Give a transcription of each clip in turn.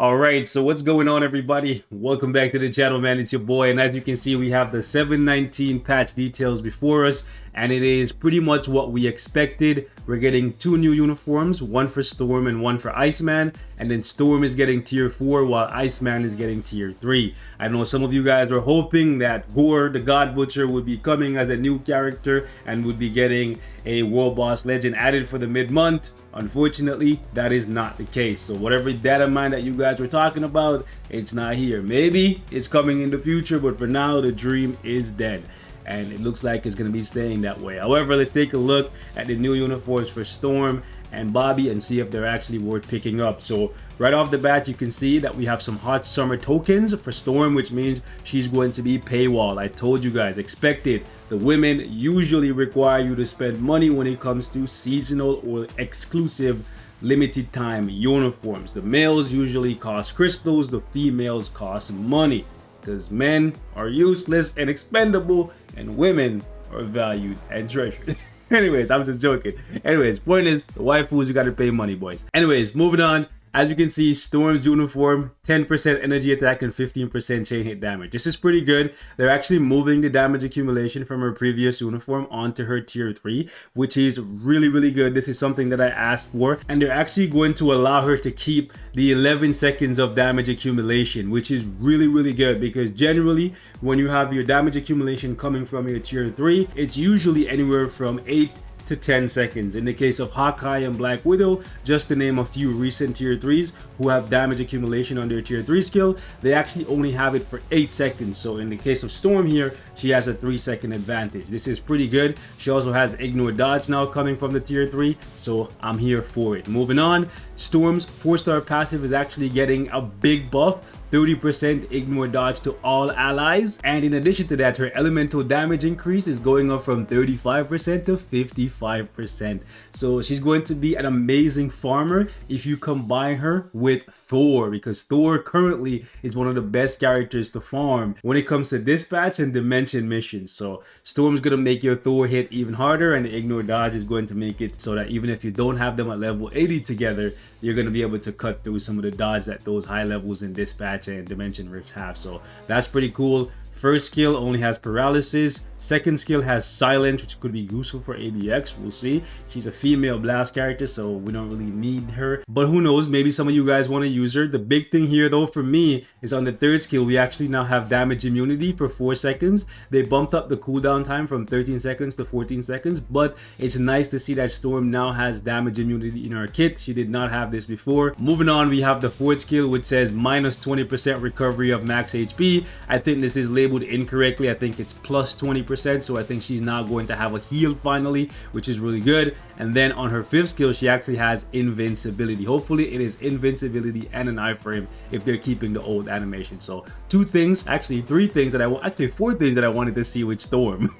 All right, so what's going on, everybody? Welcome back to the channel, man. It's your boy, and as you can see, we have the 719 patch details before us, and it is pretty much what we expected. We're getting two new uniforms, one for Storm and one for Iceman, and then Storm is getting tier 4 while Iceman is getting tier 3. I know some of you guys were hoping that Gore, the God Butcher, would be coming as a new character and would be getting a World Boss Legend added for the mid-month. Unfortunately, that is not the case. So whatever data mine that you guys were talking about, it's not here. Maybe it's coming in the future, but for now, the dream is dead. And it looks like it's going to be staying that way. However, let's take a look at the new uniforms for Storm and Bobby and see if they're actually worth picking up. So right off the bat, you can see that we have some hot summer tokens for Storm, which means she's going to be paywall. I told you guys, expect it. The women usually require you to spend money when it comes to seasonal or exclusive limited time uniforms. The males usually cost crystals, the females cost money, because men are useless and expendable and women are valued and treasured. Anyways, I'm just joking. Anyways, point is, the waifus, you gotta pay money, boys. Anyways, moving on. As you can see, Storm's uniform, 10% energy attack and 15% chain hit damage. This is pretty good. They're actually moving the damage accumulation from her previous uniform onto her tier 3, which is really good. This is something that I asked for, and they're actually going to allow her to keep the 11 seconds of damage accumulation, which is really good, because generally when you have your damage accumulation coming from your tier 3, it's usually anywhere from 8 to 10 seconds. In the case of Hawkeye and Black Widow, just to name a few recent tier 3s who have damage accumulation on their tier 3 skill, they actually only have it for 8 seconds. So in the case of Storm here, she has a 3-second advantage. This is pretty good. She also has Ignore Dodge now coming from the tier 3, so I'm here for it. Moving on, Storm's 4-star passive is actually getting a big buff. 30% ignore dodge to all allies, and in addition to that, her elemental damage increase is going up from 35% to 55%. So she's going to be an amazing farmer if you combine her with Thor, because Thor currently is one of the best characters to farm when it comes to dispatch and dimension missions. So Storm's gonna make your Thor hit even harder, and the ignore dodge is going to make it so that even if you don't have them at level 80 together, you're going to be able to cut through some of the dodge that those high levels in dispatch and dimension rifts have. So that's pretty cool. First skill only has paralysis. Second skill has silence, which could be useful for ABX. We'll see. She's a female blast character, so we don't really need her. But who knows? Maybe some of you guys want to use her. The big thing here, though, for me, is on the third skill, we actually now have damage immunity for 4 seconds. They bumped up the cooldown time from 13 seconds to 14 seconds, but it's nice to see that Storm now has damage immunity in her kit. She did not have this before. Moving on, we have the fourth skill, which says minus 20% recovery of max HP. I think this is labeled incorrectly. I think it's plus 20%. So I think she's now going to have a heal finally, which is really good. And then on her fifth skill, she actually has invincibility. Hopefully it is invincibility and an iframe if they're keeping the old animation. So four things that I wanted to see with Storm.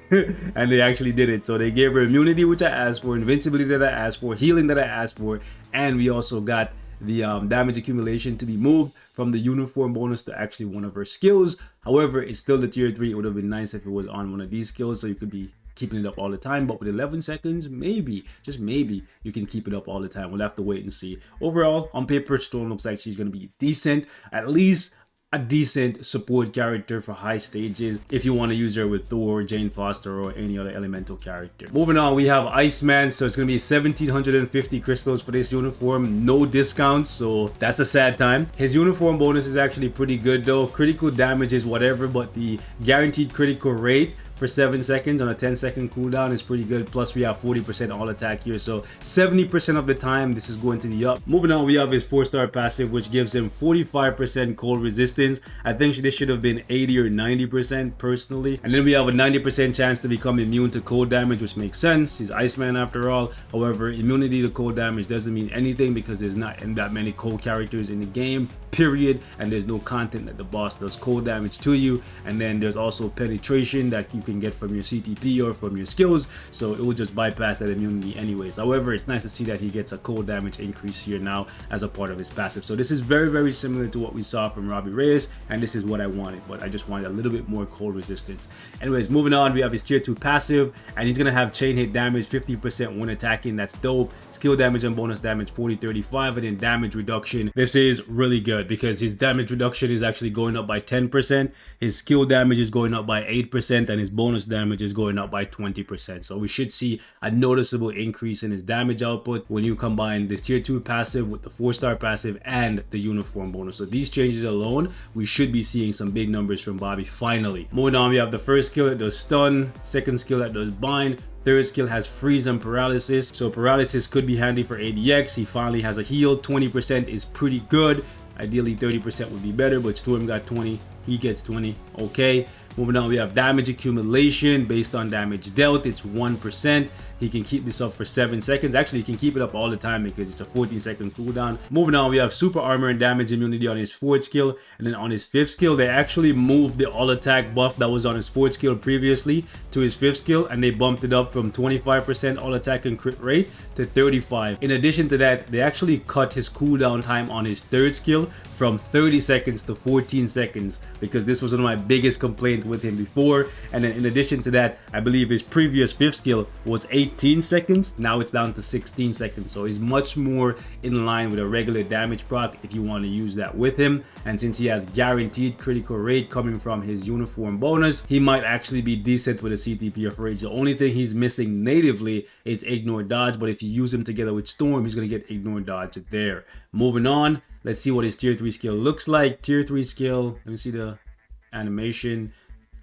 And they actually did it. So they gave her immunity, which I asked for, invincibility that I asked for, healing that I asked for, and we also got the damage accumulation to be moved from the uniform bonus to actually one of her skills. However, it's still the tier 3. It would have been nice if it was on one of these skills, so you could be keeping it up all the time. But with 11 seconds, maybe, just maybe, you can keep it up all the time. We'll have to wait and see. Overall, on paper, Storm looks like she's going to be decent, at least a decent support character for high stages if you want to use her with Thor, Jane Foster, or any other elemental character. Moving on, we have Iceman. So it's going to be 1,750 crystals for this uniform. No discounts, so that's a sad time. His uniform bonus is actually pretty good though. Critical damage is whatever, but the guaranteed critical rate for 7 seconds on a 10-second cooldown is pretty good. Plus we have 40% all attack here, so 70% of the time this is going to be up. Moving on, we have his 4-star passive, which gives him 45% cold resistance. I think this should have been 80 or 90% personally. And then we have a 90% chance to become immune to cold damage, which makes sense. He's Iceman after all. However, immunity to cold damage doesn't mean anything because there's not that many cold characters in the game, period. And there's no content that the boss does cold damage to you. And then there's also penetration that you can can get from your CTP or from your skills, so it will just bypass that immunity anyways. However, it's nice to see that he gets a cold damage increase here now as a part of his passive. So this is very similar to what we saw from Robbie Reyes, and this is what I wanted, but I just wanted a little bit more cold resistance. Anyways, moving on, we have his tier 2 passive, and he's gonna have chain hit damage 50% when attacking. That's dope. Skill damage and bonus damage 40-35, and then damage reduction. This is really good because his damage reduction is actually going up by 10%, his skill damage is going up by 8%, and his bonus damage is going up by 20%. So we should see a noticeable increase in his damage output when you combine the tier 2 passive with the 4-star passive and the uniform bonus. So these changes alone, we should be seeing some big numbers from Bobby finally. Moving on, we have the first skill that does stun, second skill that does bind, third skill has freeze and paralysis. So paralysis could be handy for ADX. He finally has a heal. 20% is pretty good. Ideally 30% would be better, but Storm got 20, he gets 20. Okay, moving on, we have damage accumulation based on damage dealt. It's 1%. He can keep this up for 7 seconds. Actually, he can keep it up all the time because it's a 14-second cooldown. Moving on, we have super armor and damage immunity on his 4th skill, and then on his 5th skill, they actually moved the all attack buff that was on his 4th skill previously to his 5th skill, and they bumped it up from 25% all attack and crit rate to 35. In addition to that, they actually cut his cooldown time on his 3rd skill from 30 seconds to 14 seconds because this was one of my biggest complaints with him before. And then in addition to that, I believe his previous 5th skill was 18 seconds. Now it's down to 16 seconds. So he's much more in line with a regular damage proc if you want to use that with him. And since he has guaranteed critical rate coming from his uniform bonus, he might actually be decent with a CTP of Rage. The only thing he's missing natively is Ignore Dodge, but if you use him together with Storm, he's going to get Ignore Dodge there. Moving on, let's see what his tier 3 skill looks like. Tier 3 skill, let me see the animation.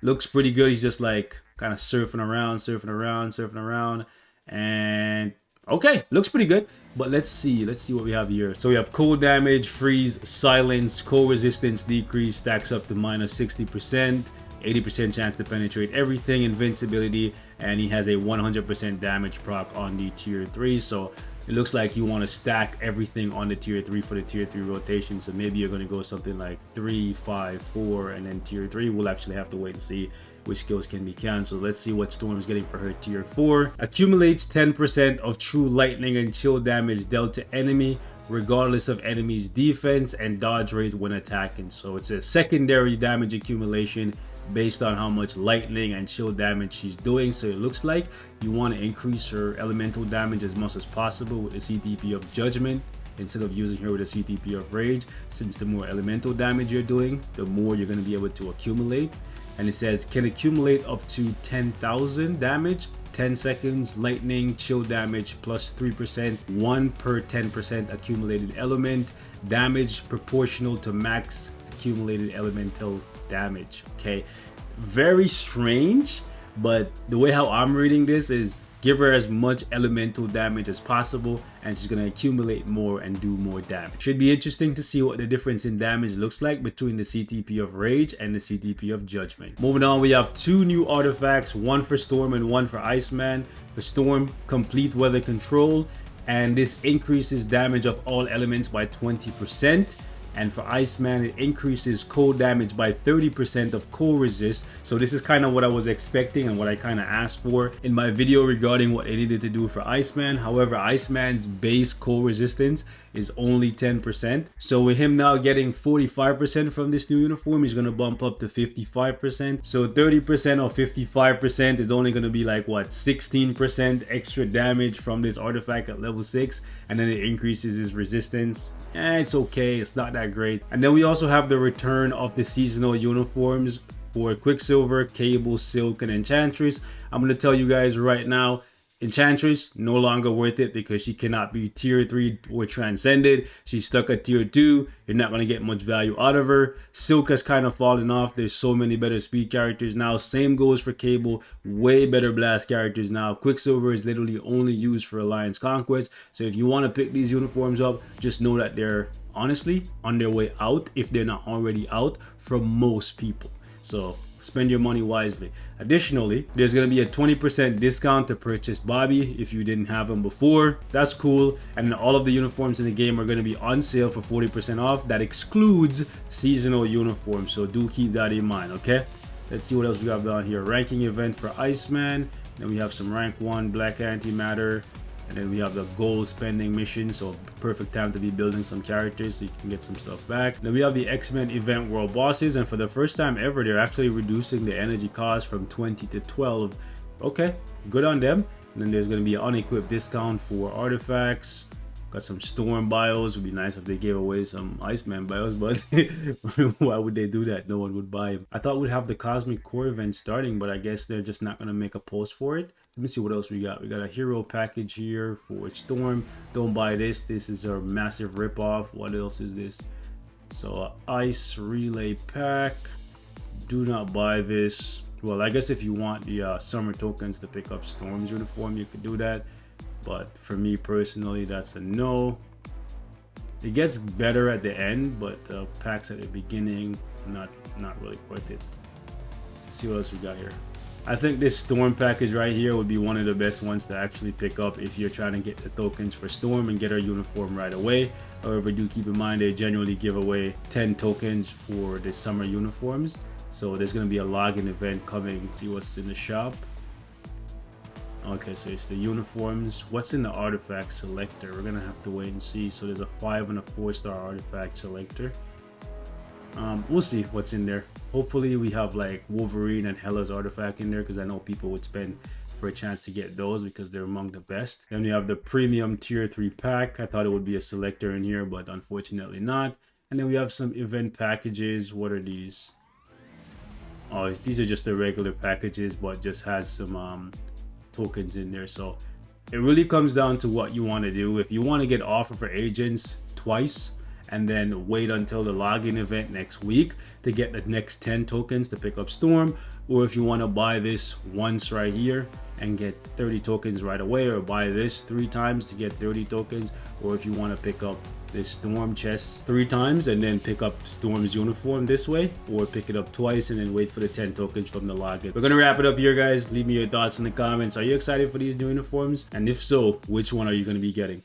Looks pretty good. He's just like kind of surfing around, and okay, looks pretty good. But let's see what we have here. So we have cold damage, freeze, silence, cold resistance decrease, stacks up to minus 60%, 80% chance to penetrate everything, invincibility, and he has a 100% damage proc on the tier 3. So it looks like you want to stack everything on the tier 3 for the tier 3 rotation. So maybe you're going to go something like 3, 5, 4, and then tier 3. We'll actually have to wait and see which skills can be canceled. Let's see what Storm is getting for her tier 4. Accumulates 10% of true lightning and chill damage dealt to enemy, regardless of enemy's defense and dodge rate when attacking. So it's a secondary damage accumulation based on how much lightning and chill damage she's doing. So it looks like you want to increase her elemental damage as much as possible with the CTP of Judgment instead of using her with a CTP of Rage, since the more elemental damage you're doing, the more you're going to be able to accumulate. And it says can accumulate up to 10,000 damage, 10 seconds, lightning, chill damage plus 3%, 1 per 10% accumulated element, damage proportional to max accumulated elemental damage. Okay, very strange, but the way how I'm reading this is give her as much elemental damage as possible and she's going to accumulate more and do more damage. Should be interesting to see what the difference in damage looks like between the CTP of Rage and the CTP of Judgment. Moving on, we have 2 new artifacts, one for Storm and one for Iceman. For Storm, complete weather control, and this increases damage of all elements by 20%. And for Iceman, it increases cold damage by 30% of cold resist. So this is kind of what I was expecting and what I kind of asked for in my video regarding what I needed to do for Iceman. However, Iceman's base cold resistance is only 10%. So with him now getting 45% from this new uniform, he's going to bump up to 55%. So 30% or 55% is only going to be like what, 16% extra damage from this artifact at level 6. And then it increases his resistance. It's okay, it's not that great. And then we also have the return of the seasonal uniforms for Quicksilver, Cable, Silk, and Enchantress. I'm going to tell you guys right now, Enchantress no longer worth it because she cannot be tier 3 or transcended. She's stuck at tier 2. You're not going to get much value out of her. Silk has kind of fallen off. There's so many better speed characters now. Same goes for Cable. Way better blast characters now. Quicksilver is literally only used for Alliance Conquest. So if you want to pick these uniforms up, just know that they're honestly on their way out if they're not already out from most people. So spend your money wisely. Additionally, there's going to be a 20% discount to purchase Bobby if you didn't have him before. That's cool. And all of the uniforms in the game are going to be on sale for 40% off. That excludes seasonal uniforms, so do keep that in mind, okay? Let's see what else we have down here. Ranking event for Iceman. Then we have some rank 1 black antimatter. And then we have the gold spending mission, so perfect time to be building some characters so you can get some stuff back. Then we have the X-Men event world bosses, and for the first time ever, they're actually reducing the energy cost from 20 to 12. Okay, good on them. And then there's going to be an unequipped discount for artifacts. Got some storm bios. Would be nice if they gave away some Iceman bios, but why would they do that? No one would buy them. I thought we'd have the Cosmic Core event starting, but I guess they're just not going to make a post for it. Let me see what else we got. We got a hero package here for Storm. Don't buy this. This is a massive ripoff. What else is this? So ice relay pack. Do not buy this. Well, I guess if you want the summer tokens to pick up Storm's uniform, you could do that. But for me personally, that's a no. It gets better at the end, but the packs at the beginning, not really worth it. Let's see what else we got here. I think this Storm package right here would be one of the best ones to actually pick up if you're trying to get the tokens for Storm and get her uniform right away. However, do keep in mind they generally give away 10 tokens for the summer uniforms. So there's going to be a login event coming. See what's in the shop. Okay, so it's the uniforms. What's in the artifact selector? We're gonna have to wait and see. So there's a 5 and a 4-star artifact selector. We'll see what's in there. Hopefully we have like Wolverine and Hela's artifact in there, because I know people would spend for a chance to get those because they're among the best. Then we have the premium tier 3 pack. I thought it would be a selector in here, but unfortunately not. And then we have some event packages. What are these? Oh, these are just the regular packages, but just has some tokens in there. So it really comes down to what you want to do. If you want to get offer for agents twice and then wait until the login event next week to get the next 10 tokens to pick up Storm, or if you want to buy this once right here and get 30 tokens right away, or buy this 3 times to get 30 tokens, or if you want to pick up this Storm chest 3 times and then pick up Storm's uniform this way, or pick it up twice and then wait for the 10 tokens from the login. We're gonna wrap it up here, guys. Leave me your thoughts in the comments. Are you excited for these new uniforms? And if so, which one are you gonna be getting?